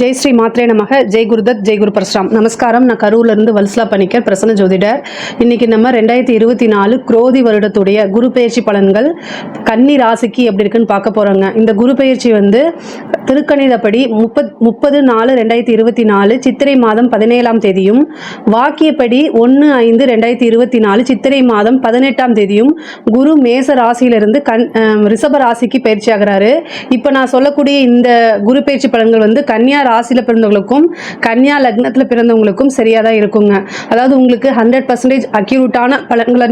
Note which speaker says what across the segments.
Speaker 1: ஜெய் ஸ்ரீ மாத்ரே நமக. ஜெய் குருதத், ஜெய் குரு பரசுராம். நமஸ்காரம். நான் கரூர்லேருந்து வல்சலா பணிக்கர், பிரசன்ன ஜோதிடர். இன்னைக்கு நம்ம 2024 குரோதி வருடத்துடைய குரு பெயர்ச்சி பலன்கள் கன்னி ராசிக்கு எப்படி இருக்குன்னு பார்க்க போகிறோங்க. இந்த குரு பெயர்ச்சி திருக்கணிதப்படி 30/4/2024 சித்திரை மாதம் 17ஆம் தேதியும், வாக்கியப்படி 1/5/2024 சித்திரை மாதம் 18ஆம் தேதியும் குரு மேச ராசியிலிருந்து ரிஷப ராசிக்கு பயிற்சி ஆகிறாரு. இப்போ நான் சொல்லக்கூடிய இந்த குரு பெயர்ச்சி பலன்கள் கன்னியா ராசியில் பிறந்தவங்களுக்கும் கன்னியா லக்னத்தில் பிறந்தவங்களுக்கும் சரியாக தான் இருக்குங்க. அதாவது உங்களுக்கு 100% அக்யூரேட்டான பலன்களை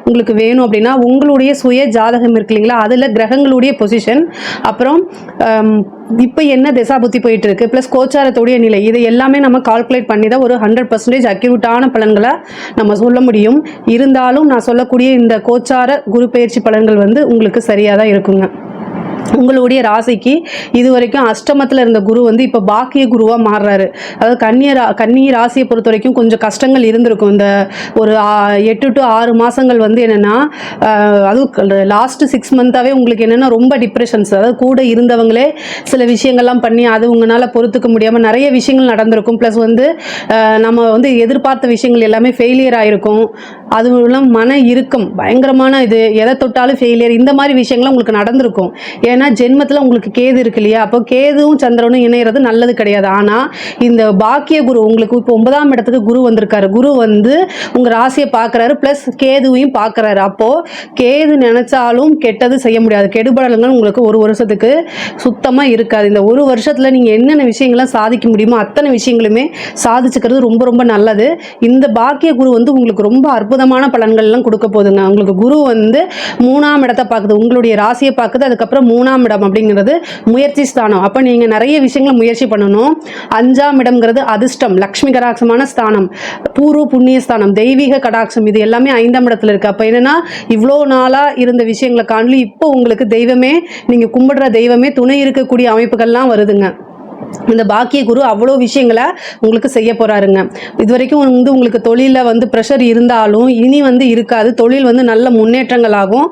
Speaker 1: உங்களுக்கு வேணும் அப்படின்னா உங்களுடைய சுய ஜாதகம் இருக்கு இல்லைங்களா, அதில் கிரகங்களுடைய பொசிஷன், அப்புறம் இப்போ என்ன திசா புத்தி போயிட்டு இருக்கு, ப்ளஸ் கோச்சாரத்துடைய நிலை, இதை எல்லாமே நம்ம கால்குலேட் பண்ணி தான் ஒரு 100% அக்யூரேட்டான பலன்களை நம்ம சொல்ல முடியும். இருந்தாலும் நான் சொல்லக்கூடிய இந்த கோச்சார குரு பெயர்ச்சி பலன்கள் உங்களுக்கு சரியாக தான் இருக்குங்க. உங்களுடைய ராசிக்கு இது வரைக்கும் அஷ்டமத்தில் இருந்த குரு இப்போ பாக்கிய குருவாக மாறுறாரு. அதாவது கன்னி ராசியை பொறுத்த வரைக்கும் கொஞ்சம் கஷ்டங்கள் இருந்திருக்கும். இந்த ஒரு 8 to 6 மாதங்கள் என்னென்னா, அதுவும் லாஸ்ட்டு 6 மந்த்தாகவே உங்களுக்கு என்னென்னா ரொம்ப டிப்ரெஷன்ஸ், அதாவது கூட இருந்தவங்களே சில விஷயங்கள்லாம் பண்ணி அது உங்களால் பொறுத்துக்க முடியாமல் நிறைய விஷயங்கள் நடந்திருக்கும். ப்ளஸ் நம்ம எதிர்பார்த்த விஷயங்கள் எல்லாமே ஃபெயிலியர் ஆகிருக்கும். அதுவும் மன இறுக்கம், பயங்கரமான இது, எதை தொட்டாலும் ஃபெயிலியர், இந்த மாதிரி விஷயங்கள்லாம் உங்களுக்கு நடந்திருக்கும். ஏன்னா ஜென்மத்தில் உங்களுக்கு கேது இருக்கு இல்லையா, அப்போ கேதுவும் சந்திரனும் இணையிறது நல்லது கிடையாது. ஆனால் இந்த பாக்கிய குரு உங்களுக்கு இப்போ 9ஆம் இடத்துக்கு குரு வந்திருக்காரு. குரு உங்கள் ராசியை பார்க்குறாரு, ப்ளஸ் கேதுவையும் பார்க்குறாரு. அப்போது கேது நினச்சாலும் கெட்டது செய்ய முடியாது. கெடுபடலங்கள் உங்களுக்கு ஒரு வருஷத்துக்கு சுத்தமாக இருக்காது. இந்த ஒரு வருஷத்தில் நீங்கள் என்னென்ன விஷயங்கள்லாம் சாதிக்க முடியுமோ அத்தனை விஷயங்களுமே சாதிச்சுக்கிறது ரொம்ப ரொம்ப நல்லது. இந்த பாக்கிய குரு உங்களுக்கு ரொம்ப அற்புதமான பலன்கள்லாம் கொடுக்க போகுதுங்க. உங்களுக்கு குரு 3ஆம் இடத்தை பார்க்குது, உங்களுடைய ராசியை பார்க்குது. அதுக்கப்புறம் 3ஆம் இடம் அப்படிங்கிறது முயற்சி ஸ்தானம். அப்போ நீங்கள் நிறைய விஷயங்களை முயற்சி பண்ணணும். 5ஆம் இடம்ங்கிறது அதிர்ஷ்டம், லக்ஷ்மி கடாட்சமான ஸ்தானம், பூர்வ புண்ணிய ஸ்தானம், தெய்வீக கடாட்சம், இது எல்லாமே 5ஆம் இடத்துல இருக்கு. அப்போ என்னன்னா, இவ்வளோ நாளாக இருந்த விஷயங்களை காணலி இப்போ உங்களுக்கு தெய்வமே, நீங்கள் கும்பிடுற தெய்வமே துணை இருக்கக்கூடிய அமைப்புகள்லாம் வருதுங்க. இந்த பாக்கிய குரு அவ்வளோ விஷயங்களை உங்களுக்கு செய்ய போகிறாருங்க. இது வரைக்கும் உங்களுக்கு தொழிலில் ப்ரெஷர் இருந்தாலும் இனி இருக்காது. தொழில் நல்ல முன்னேற்றங்கள் ஆகும்.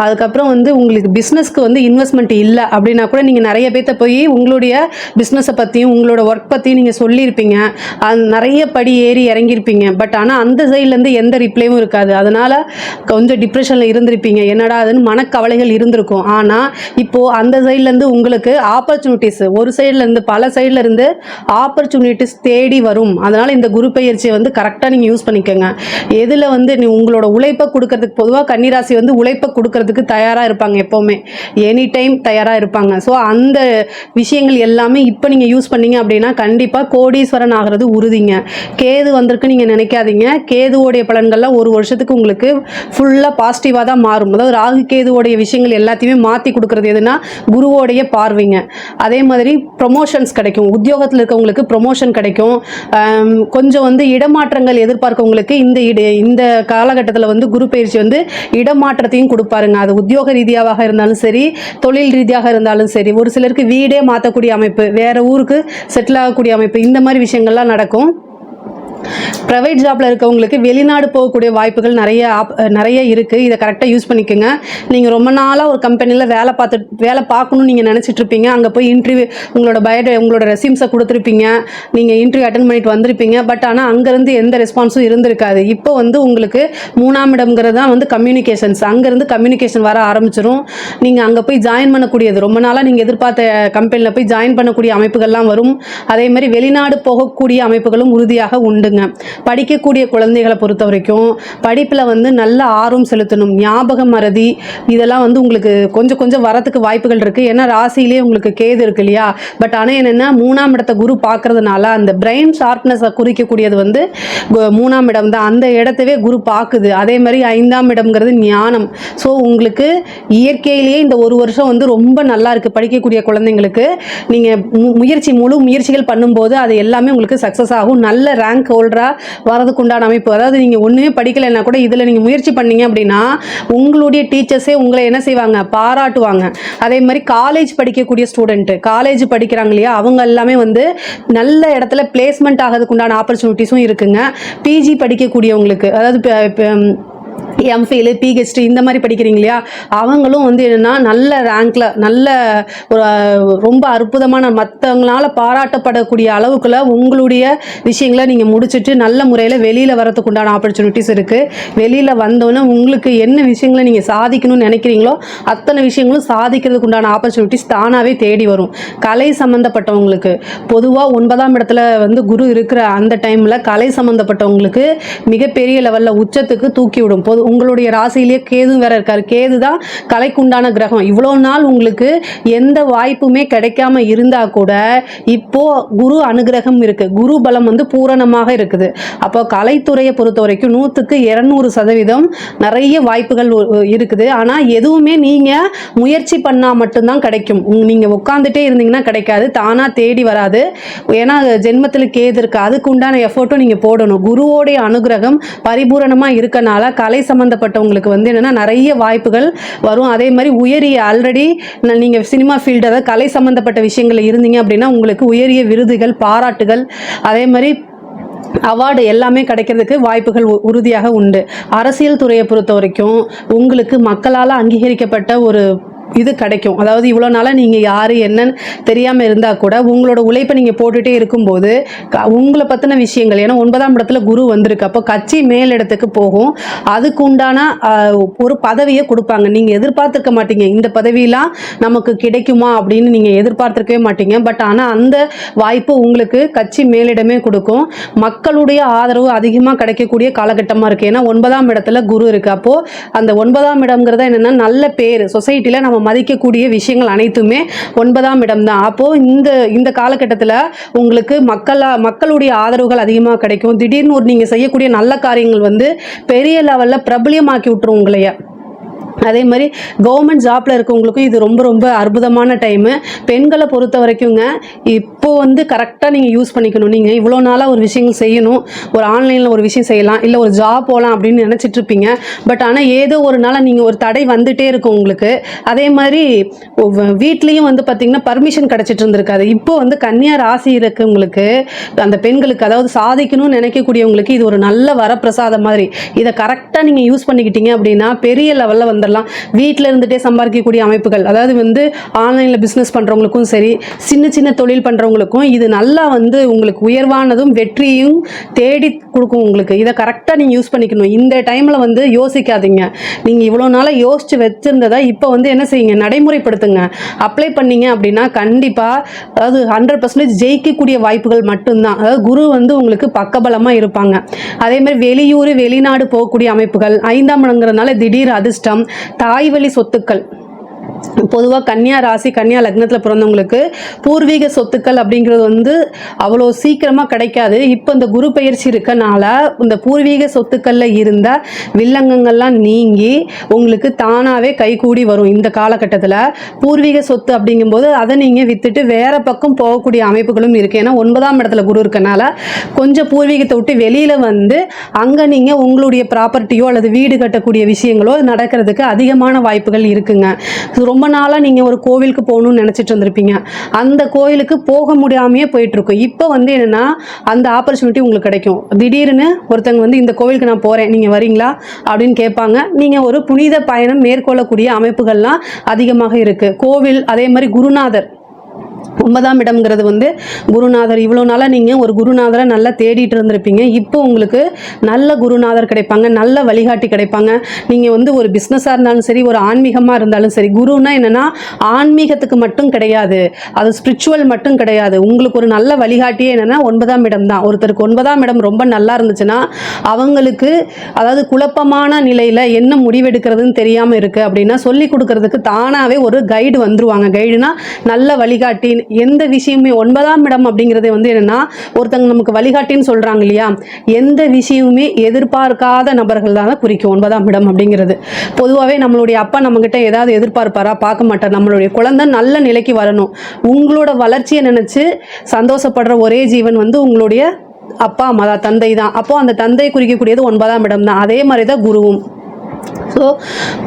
Speaker 1: அதுக்கப்புறம் உங்களுக்கு பிஸ்னஸ்க்கு இன்வெஸ்ட்மெண்ட் இல்லை அப்படின்னா கூட நீங்கள் நிறைய பேர்த்த போய் உங்களுடைய பிஸ்னஸை பற்றியும் உங்களோட ஒர்க் பற்றியும் நீங்கள் சொல்லியிருப்பீங்க. அது நிறைய படி ஏறி இறங்கியிருப்பீங்க. பட் ஆனால் அந்த சைட்லேருந்து எந்த ரிப்ளையும் இருக்காது. அதனால் கொஞ்சம் டிப்ரெஷனில் இருந்திருப்பீங்க. என்னடா அதுன்னு மனக்கவலைகள் இருந்திருக்கும். ஆனால் இப்போது அந்த சைட்லேருந்து உங்களுக்கு ஆப்பர்ச்சுனிட்டிஸ், ஒரு சைட்லேருந்து பல சைடில் இருந்து ஆப்பர்ச்சுனிட்டிஸ் தேடி வரும். அதனால் இந்த குரு பெயர்ச்சியை கரெக்டாக நீங்கள் யூஸ் பண்ணிக்கோங்க. எதில் நீ உங்களோட உழைப்பை கொடுக்கறதுக்கு, பொதுவாக கன்னிராசி உழைப்பை கொடுக்கறதுக்கு தயாராக இருப்பாங்க, எப்போவுமே எனி டைம் தயாராக இருப்பாங்க. ஸோ அந்த விஷயங்கள் எல்லாமே இப்போ நீங்கள் யூஸ் பண்ணீங்க அப்படின்னா கண்டிப்பாக கோடீஸ்வரன் ஆகிறது உறுதிங்க. கேது வந்திருக்கு நீங்கள் நினைக்காதீங்க. கேதுவோடைய பலன்கள்லாம் ஒரு வருஷத்துக்கு உங்களுக்கு ஃபுல்லாக பாசிட்டிவாக தான் மாறும். அதாவது ராகு கேதுவோடைய விஷயங்கள் எல்லாத்தையுமே மாற்றி கொடுக்குறது எதுனா குருவோடைய பார்வைங்க. அதே மாதிரி ப்ரொமோஷன்ஸ் கிடைக்கும், உத்தியோகத்தில் இருக்கவங்களுக்கு ப்ரொமோஷன் கிடைக்கும். கொஞ்சம் இடமாற்றங்கள் எதிர்பார்க்கவங்களுக்கு இந்த காலகட்டத்தில் குரு பயிற்சி இடமாற்றத்தையும் கொடுப்பாருங்க. அது உத்தியோக ரீதியாக இருந்தாலும் சரி, தொழில் ரீதியாக இருந்தாலும் சரி. ஒரு சிலருக்கு வீடே மாற்றக்கூடிய அமைப்பு, வேற ஊருக்கு செட்டில் ஆகக்கூடிய அமைப்பு, இந்த மாதிரி விஷயங்கள்லாம் நடக்கும். ப்ரைவேட் ஜாப்பில் இருக்கவங்களுக்கு வெளிநாடு போகக்கூடிய வாய்ப்புகள் நிறைய இருக்குது. இதை கரெக்டாக யூஸ் பண்ணிக்கோங்க. நீங்கள் ரொம்ப நாளாக ஒரு கம்பெனியில் வேலை பார்க்கணும்னு நீங்கள் நினச்சிட்டு இருப்பீங்க. அங்கே போய் இன்டர்வியூ உங்களோட ரெஸ்யூம்ஸை கொடுத்துருப்பீங்க, நீங்கள் இன்டர்வியூ அட்டன் பண்ணிட்டு வந்திருப்பீங்க. பட் ஆனால் அங்கேருந்து எந்த ரெஸ்பான்ஸும் இருந்திருக்காது. இப்போ உங்களுக்கு 3ஆம் இடம்ங்கிறது தான் கம்யூனிகேஷன்ஸ். அங்கேருந்து கம்யூனிகேஷன் வர ஆரம்பிச்சிடும். நீங்கள் அங்கே போய் ஜாயின் பண்ணக்கூடியது, ரொம்ப நாளாக நீங்கள் எதிர்பார்த்த கம்பெனியில் போய் ஜாயின் பண்ணக்கூடிய அமைப்புகள்லாம் வரும். அதே மாதிரி வெளிநாடு போகக்கூடிய அமைப்புகளும் உறுதியாக உண்டுங்க. படிக்கக்கூடிய குழந்தைகளை பொறுத்த வரைக்கும் படிப்பில் நல்ல ஆர்வம் செலுத்தணும். ஞாபக மறதி இதெல்லாம் உங்களுக்கு கொஞ்சம் கொஞ்சம் வரத்துக்கு வாய்ப்புகள் இருக்குது. ஏன்னா ராசியிலே உங்களுக்கு கேது இருக்கு இல்லையா. பட் ஆனால் என்னென்னா 3ஆம் இடத்தை குரு பார்க்கறதுனால அந்த பிரெயின் ஷார்ப்னஸை குறிக்கக்கூடியது 3ஆம் இடம் தான். அந்த இடத்தவே குரு பார்க்குது. அதே மாதிரி 5ஆம் இடம்ங்கிறது ஞானம். ஸோ உங்களுக்கு இயற்கையிலேயே இந்த ஒரு வருஷம் ரொம்ப நல்லா இருக்குது. படிக்கக்கூடிய குழந்தைங்களுக்கு நீங்கள் முழு முயற்சிகள் பண்ணும்போது அது எல்லாமே உங்களுக்கு சக்ஸஸ் ஆகும். நல்ல ரேங்க் ஹோல்டராக வரதுக்கு உண்டான அமைப்பு. அதாவது நீங்கள் ஒன்றுமே படிக்கலைன்னா கூட இதில் நீங்கள் முயற்சி பண்ணீங்க அப்படின்னா உங்களுடைய டீச்சர்ஸே உங்களை என்ன செய்வாங்க, பாராட்டுவாங்க. அதே மாதிரி காலேஜ் படிக்கக்கூடிய ஸ்டூடெண்ட்டு, காலேஜ் படிக்கிறாங்க இல்லையா, அவங்க எல்லாமே நல்ல இடத்துல பிளேஸ்மெண்ட் ஆகிறதுக்கு உண்டான ஆப்பர்ச்சுனிட்டிஸும் இருக்குங்க. பிஜி படிக்கக்கூடியவங்களுக்கு, அதாவது எம்ஃபில் பிஹெச்டி இந்த மாதிரி படிக்கிறீங்க இல்லையா, அவங்களும் வந்து என்னென்னா நல்ல ரேங்க்கில் நல்ல ஒரு ரொம்ப அற்புதமான மற்றவங்களால பாராட்டப்படக்கூடிய அளவுக்குள்ள உங்களுடைய விஷயங்களை நீங்கள் முடிச்சுட்டு நல்ல முறையில் வெளியில் வரதுக்கு உண்டான ஆப்பர்ச்சுனிட்டிஸ் இருக்குது. வெளியில் வந்தோன்னே உங்களுக்கு என்ன விஷயங்களை நீங்கள் சாதிக்கணும்னு நினைக்கிறீங்களோ அத்தனை விஷயங்களும் சாதிக்கிறதுக்கு உண்டான ஆப்பர்ச்சுனிட்டிஸ் தானாகவே தேடி வரும். கலை சம்மந்தப்பட்டவங்களுக்கு பொதுவாக 9ஆம் இடத்துல வந்து குரு இருக்கிற அந்த டைமில் கலை சம்மந்தப்பட்டவங்களுக்கு மிகப்பெரிய லெவலில் உச்சத்துக்கு தூக்கி விடும். உங்களுடைய ராசியிலேயே கேது வேற இருக்காரு. கேது தான் கலைக்குண்டான கிரகம். இவ்வளோ நாள் உங்களுக்கு எந்த வாய்ப்புமே கிடைக்காம இருந்தா கூட இப்போ குரு அனுகிரகம் இருக்கு. குரு பலம் வந்து பூரணமாக இருக்குது. அப்போ கலைத்துறையை பொறுத்த வரைக்கும் 100க்கு 200% நிறைய வாய்ப்புகள் இருக்குது. ஆனால் எதுவுமே நீங்க முயற்சி பண்ணா மட்டும்தான் கிடைக்கும். நீங்க உட்காந்துட்டே இருந்தீங்கன்னா கிடைக்காது, தானா தேடி வராது. ஏன்னா ஜென்மத்தில் கேது இருக்கு, அதுக்கு உண்டான எஃபோர்ட்டும் நீங்க போடணும். குருவோடைய அனுகிரகம் பரிபூரணமா இருக்கனால கலை சம்பந்தப்பட்டவங்களுக்கு வந்து என்னன்னா நிறைய வாய்ப்புகள் வரும். அதே மாதிரி உயரிய ஆல்ரெடி நீங்க சினிமா ஃபீல்டு அதாவது கலை சம்பந்தப்பட்ட விஷயங்கள் இருந்தீங்க அப்படின்னா உங்களுக்கு உயரிய விருதுகள் பாராட்டுகள் அதே மாதிரி அவார்டு எல்லாமே கிடைக்கிறதுக்கு வாய்ப்புகள் உறுதியாக உண்டு. அரசியல் துறையை பொறுத்த வரைக்கும் உங்களுக்கு மக்களால் அங்கீகரிக்கப்பட்ட ஒரு இது கிடைக்கும். அதாவது இவ்வளோ நாளாக நீங்கள் யார் என்னன்னு தெரியாமல் இருந்தால் கூட உங்களோட உழைப்பை நீங்கள் போட்டுகிட்டே இருக்கும்போது உங்களை பற்றின விஷயங்கள், ஏன்னா 9ஆம் இடத்துல குரு வந்திருக்கு, அப்போ கட்சி மேலிடத்துக்கு போகும். அதுக்கு உண்டான ஒரு பதவியை கொடுப்பாங்க. நீங்கள் எதிர்பார்த்துருக்க மாட்டீங்க, இந்த பதவியெலாம் நமக்கு கிடைக்குமா அப்படின்னு நீங்கள் எதிர்பார்த்துருக்கவே மாட்டீங்க. பட் ஆனால் அந்த வாய்ப்பு உங்களுக்கு கட்சி மேலிடமே கொடுக்கும். மக்களுடைய ஆதரவு அதிகமாக கிடைக்கக்கூடிய காலகட்டமாக இருக்குது. ஏன்னா 9ஆம் இடத்துல குரு இருக்குது. அப்போது அந்த 9ஆம் இடம்ங்கிறத என்னென்னா நல்ல பேர் சொசைட்டியில் நம்ம மதிக்கக்கூடிய விஷயங்கள் அனைத்துமே 9ஆம் இடம் தான். அப்போ இந்த காலகட்டத்தில் உங்களுக்கு மக்களுடைய ஆதரவுகள் அதிகமாக கிடைக்கும். திடீர்னு நீங்க செய்யக்கூடிய நல்ல காரியங்கள் வந்து பெரிய லெவல்ல பிரபலியமாக்கி விட்டுரும் உங்களைய. அதே மாதிரி கவர்மெண்ட் ஜாப்ல இருக்கவங்களுக்கும் இது ரொம்ப ரொம்ப அற்புதமான டைமு. பெண்களை பொறுத்த வரைக்குங்க இப்போ வந்து கரெக்டாக நீங்கள் யூஸ் பண்ணிக்கணும். நீங்கள் இவ்வளோ நாளாக ஒரு விஷயங்கள் செய்யணும், ஒரு ஆன்லைனில் ஒரு விஷயம் செய்யலாம், இல்லை ஒரு ஜாப் போகலாம் அப்படின்னு நினச்சிட்டு இருப்பீங்க. பட் ஆனால் ஏதோ ஒரு நாள் நீங்கள் ஒரு தடை வந்துட்டே இருக்கும் உங்களுக்கு. அதே மாதிரி வீட்லேயும் வந்து பார்த்திங்கன்னா பர்மிஷன் கிடச்சிட்டு இருந்திருக்காது. இப்போ வந்து கன்னியா ராசி இருக்கவங்களுக்கு அந்த பெண்களுக்கு அதாவது சாதிக்கணும்னு நினைக்கக்கூடியவங்களுக்கு இது ஒரு நல்ல வரப்பிரசாதம் மாதிரி. இதை கரெக்டாக நீங்கள் யூஸ் பண்ணிக்கிட்டீங்க அப்படின்னா பெரிய லெவலில் வந்து வீட்டில் இருந்துட்டே சம்பாதிக்கக்கூடிய அமைப்புகள், அதாவது வந்து ஆன்லைனில் பிஸ்னஸ் பண்ணுறவங்களுக்கும் சரி, சின்ன சின்ன தொழில் பண்ணுறவங்களுக்கும் இது நல்லா வந்து உங்களுக்கு உயர்வானதும் வெற்றியும் தேடி கொடுக்கும் உங்களுக்கு. இதை கரெக்டாக நீங்கள் யூஸ் பண்ணிக்கணும். இந்த டைமில் வந்து யோசிக்காதீங்க. நீங்கள் இவ்வளோ நாளாக யோசித்து வச்சுருந்ததை இப்போ வந்து என்ன செய்யுங்க, நடைமுறைப்படுத்துங்க. அப்ளை பண்ணீங்க அப்படின்னா கண்டிப்பாக அதாவது 100% ஜெயிக்கக்கூடிய வாய்ப்புகள் மட்டும்தான். அதாவது குரு வந்து உங்களுக்கு பக்கபலமாக இருப்பாங்க. அதே மாதிரி வெளியூர் வெளிநாடு போகக்கூடிய அமைப்புகள் 5ஆம் இடங்கிறதுனால திடீர் அதிர்ஷ்டம், தாய் வழி சொத்துக்கள். பொதுவாக கன்னியா ராசி கன்னியா லக்னத்தில் பிறந்தவங்களுக்கு பூர்வீக சொத்துக்கள் அப்படிங்கிறது வந்து அவ்வளோ சீக்கிரமாக கிடைக்காது. இப்போ இந்த குரு பயிற்சி இருக்கனால இந்த பூர்வீக சொத்துக்களில் இருந்த வில்லங்கங்கள்லாம் நீங்கி உங்களுக்கு தானாகவே கைகூடி வரும். இந்த காலகட்டத்தில் பூர்வீக சொத்து அப்படிங்கும்போது அதை நீங்கள் விற்றுட்டு வேறு பக்கம் போகக்கூடிய அமைப்புகளும் இருக்குது. ஏன்னா 9ஆம் இடத்துல குரு இருக்கனால கொஞ்சம் பூர்வீகத்தை விட்டு வெளியில் வந்து அங்கே நீங்கள் உங்களுடைய ப்ராப்பர்ட்டியோ அல்லது வீடு கட்டக்கூடிய விஷயங்களோ நடக்கிறதுக்கு அதிகமான வாய்ப்புகள் இருக்குங்க. ரொம்ப நாளாக நீங்கள் ஒரு கோவிலுக்கு போகணும்னு நினச்சிட்டு இருந்திருப்பீங்க, அந்த கோவிலுக்கு போக முடியாமையே போயிட்டுருக்கும். இப்போ வந்து என்னென்னா அந்த ஆப்பர்ச்சுனிட்டி உங்களுக்கு கிடைக்கும். திடீர்னு ஒருத்தங்க வந்து இந்த கோவிலுக்கு நான் போகிறேன், நீங்கள் வரீங்களா அப்படின்னு கேட்பாங்க. நீங்கள் ஒரு புனித பயணம் மேற்கொள்ளக்கூடிய அமைப்புகள்லாம் அதிகமாக இருக்குது. கோவில் அதே மாதிரி குருநாதர் 9ஆம் இடம்ங்கிறது வந்து குருநாதர். இவ்வளோ நாளாக நீங்கள் ஒரு குருநாதரை நல்லா தேடிட்டு இருந்திருப்பீங்க. இப்போ உங்களுக்கு நல்ல குருநாதர் கிடைப்பாங்க, நல்ல வழிகாட்டி கிடைப்பாங்க. நீங்கள் வந்து ஒரு பிஸ்னஸாக இருந்தாலும் சரி, ஒரு ஆன்மீகமாக இருந்தாலும் சரி. குருன்னா என்னென்னா ஆன்மீகத்துக்கு மட்டும் கிடையாது, அது ஸ்பிரிச்சுவல் மட்டும் கிடையாது. உங்களுக்கு ஒரு நல்ல வழிகாட்டியே என்னென்னா 9ஆம் இடம் தான். ஒருத்தருக்கு 9ஆம் இடம் ரொம்ப நல்லா இருந்துச்சுன்னா அவங்களுக்கு அதாவது குழப்பமான நிலையில் என்ன முடிவெடுக்கிறதுன்னு தெரியாமல் இருக்குது அப்படின்னா சொல்லி கொடுக்கறதுக்கு தானாகவே ஒரு கைடு வந்துருவாங்க. கைடுனா நல்ல வழிகாட்டி. எந்த விஷயமே 9ஆம் இடம் அப்படிங்கிறது வந்து என்னன்னா ஒருத்தங்க நமக்கு வழிகாட்டின்னு சொல்றாங்க இல்லையா, எந்த விஷயமுமே எதிர்பார்க்காத நபர்கள் தான் குறிக்கும் 9ஆம் இடம் அப்படிங்கிறது. பொதுவாகவே நம்மளுடைய அப்பா நம்மகிட்ட ஏதாவது எதிர்பார்ப்பாரா, பார்க்க மாட்டார். நம்மளுடைய குழந்தை நல்ல நிலைக்கு வரணும், உங்களோட வளர்ச்சியை நினைச்சு சந்தோஷப்படுற ஒரே ஜீவன் வந்து உங்களுடைய அப்பா அம்மா தான், தந்தை தான். அப்போ அந்த தந்தை குறிக்கக்கூடியது 9ஆம் இடம் தான். அதே மாதிரி தான் குருவும். ஸோ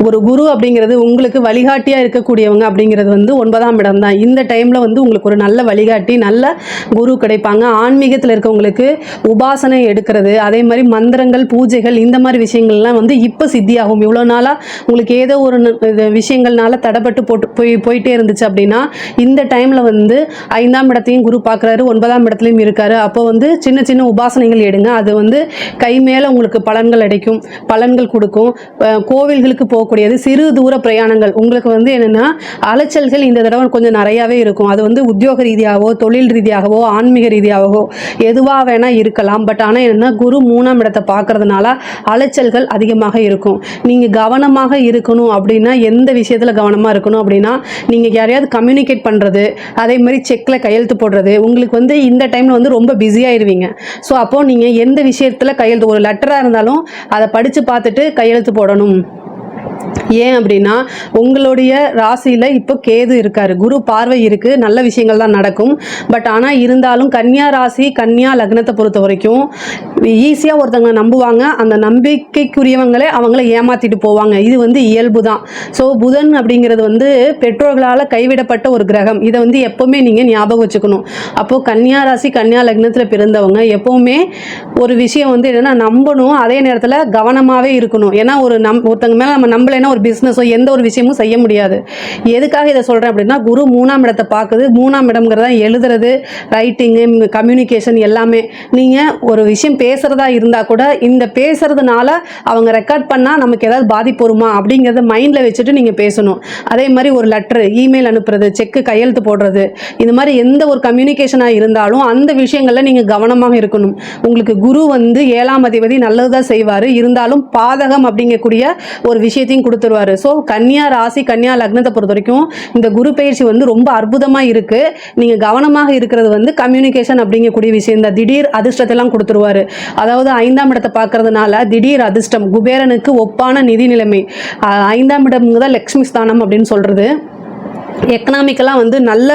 Speaker 1: ஒரு குரு அப்படிங்கிறது உங்களுக்கு வழிகாட்டியாக இருக்கக்கூடியவங்க அப்படிங்கிறது வந்து 9ஆம் இடம் தான். இந்த டைமில் வந்து உங்களுக்கு ஒரு நல்ல வழிகாட்டி, நல்ல குரு கிடைப்பாங்க. ஆன்மீகத்தில் இருக்கவங்களுக்கு உபாசனை எடுக்கிறது, அதே மாதிரி மந்திரங்கள், பூஜைகள், இந்த மாதிரி விஷயங்கள்லாம் வந்து இப்போ சித்தியாகும். இவ்வளோ நாளாக உங்களுக்கு ஏதோ ஒரு விஷயங்கள்னால தடைப்பட்டு போயிட்டே இருந்துச்சு அப்படின்னா, இந்த டைமில் வந்து 5ஆம் இடத்தையும் குரு பார்க்குறாரு, 9ஆம் இடத்துலையும் இருக்காரு. அப்போ வந்து சின்ன சின்ன உபாசனைகள் எடுங்க. அது வந்து கை மேலே உங்களுக்கு பலன்கள் கொடுக்கும். கோவில்களுக்கு போகக்கூடியது, சிறு தூர பிரயாணங்கள் உங்களுக்கு வந்து என்னென்னா அலைச்சல்கள் இந்த தடவை கொஞ்சம் நிறையாவே இருக்கும். அது வந்து உத்தியோக ரீதியாகவோ, தொழில் ரீதியாகவோ, ஆன்மீக ரீதியாகவோ எதுவாக வேணால் இருக்கலாம். பட் ஆனால் என்னென்னா குரு 3ஆம் இடத்தை பார்க்கறதுனால அலைச்சல்கள் அதிகமாக இருக்கும். நீங்கள் கவனமாக இருக்கணும் அப்படின்னா, எந்த விஷயத்தில் கவனமாக இருக்கணும் அப்படின்னா, நீங்கள் யாரையாவது கம்யூனிகேட் பண்ணுறது, அதே மாதிரி செக்கில் கையெழுத்து போடுறது, உங்களுக்கு வந்து இந்த டைமில் வந்து ரொம்ப பிஸியாகிடுவீங்க. ஸோ அப்போது நீங்கள் எந்த விஷயத்தில் கையெழுத்து, ஒரு லெட்டராக இருந்தாலும் அதை படித்து பார்த்துட்டு கையெழுத்து போடணும். ஏன் அப்படின்னா உங்களுடைய ராசியில் இப்போ கேது இருக்காரு, குரு பார்வை இருக்குது, நல்ல விஷயங்கள் தான் நடக்கும். பட் ஆனால் இருந்தாலும் கன்னியா ராசி, கன்னியா லக்னத்தை பொறுத்த வரைக்கும் ஈஸியாக ஒருத்தவங்க நம்புவாங்க. அந்த நம்பிக்கைக்குரியவங்களே அவங்கள ஏமாற்றிட்டு போவாங்க. இது வந்து இயல்பு தான். ஸோ புதன் அப்படிங்கிறது வந்து பெற்றோர்களால் கைவிடப்பட்ட ஒரு கிரகம். இதை வந்து எப்போவுமே நீங்கள் ஞாபகம் வச்சுக்கணும். அப்போது கன்னியா ராசி, கன்னியா லக்னத்தில் பிறந்தவங்க எப்போவுமே ஒரு விஷயம் வந்து என்னென்னா நம்பணும், அதே நேரத்தில் கவனமாகவே இருக்கணும். ஏன்னா ஒருத்தங்க மேலே நம்ம நம்பலைன்னா ஒரு பிஸ்னஸோ எந்த ஒரு விஷயமும் செய்ய முடியாது. எதுக்காக இதை சொல்கிறேன் அப்படின்னா, குரு 3ஆம் இடத்தை பார்க்குது. 3ஆம் இடம்ங்கிறதா எழுதுறது, ரைட்டிங்கு, கம்யூனிகேஷன் எல்லாமே. நீங்கள் ஒரு விஷயம் பேசுகிறதா இருந்தால் கூட இந்த பேசுகிறதுனால அவங்க ரெக்கார்ட் பண்ணால் நமக்கு ஏதாவது பாதிப்பு வருமா அப்படிங்கிறத மைண்டில் வச்சுட்டு நீங்கள் பேசணும். அதே மாதிரி ஒரு லெட்ரு, இமெயில் அனுப்புறது, செக்கு கையெழுத்து போடுறது, இந்த மாதிரி எந்த ஒரு கம்யூனிகேஷனாக இருந்தாலும் அந்த விஷயங்களில் நீங்கள் கவனமாக இருக்கணும். உங்களுக்கு குரு வந்து 7ஆம் அதிபதி நல்லது தான் செய்வார், இருந்தாலும் பாதகம் அப்படிங்கக்கூடிய ஒரு விஷயத்தையும் கொடுத்துருவாரு. ஸோ கன்னியா ராசி, கன்னியா லக்னத்தை பொறுத்த வரைக்கும் இந்த குரு பயிற்சி வந்து ரொம்ப அற்புதமாக இருக்குது. நீங்கள் கவனமாக இருக்கிறது வந்து கம்யூனிகேஷன் அப்படிங்கக்கூடிய விஷயம் தான். திடீர் அதிர்ஷ்டத்தெல்லாம் கொடுத்துருவாரு. அதாவது 5ஆம் இடத்தை பார்க்கறதுனால திடீர் அதிர்ஷ்டம், குபேரனுக்கு ஒப்பான நிதி நிலைமை. 5ஆம் இடம் தான் லக்ஷ்மி ஸ்தானம் அப்படின்னு சொல்கிறது. எக்கனாமிக்கலாக வந்து நல்ல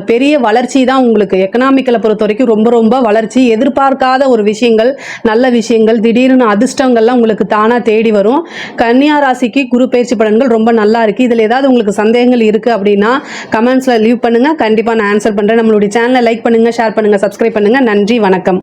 Speaker 1: பெரிய வளர்ச்சி தான் உங்களுக்கு. எக்கனாமிக்கலை பொறுத்த வரைக்கும் ரொம்ப ரொம்ப வளர்ச்சி, எதிர்பார்க்காத ஒரு விஷயங்கள், நல்ல விஷயங்கள், திடீர்னு அதிர்ஷ்டங்கள்லாம் உங்களுக்கு தானாக தேடி வரும். கன்னியா ராசிக்கு குரு பயிற்சி பலன்கள் ரொம்ப நல்லா இருக்குது. இதில் ஏதாவது உங்களுக்கு சந்தேகங்கள் இருக்குது அப்படின்னா கமெண்ட்ஸில் லீவ் பண்ணுங்கள், கண்டிப்பாக நான் ஆன்சர் பண்ணுறேன். நம்மளுடைய சேனலை லைக் பண்ணுங்கள், ஷேர் பண்ணுங்கள், சப்ஸ்கிரைப் பண்ணுங்கள். நன்றி, வணக்கம்.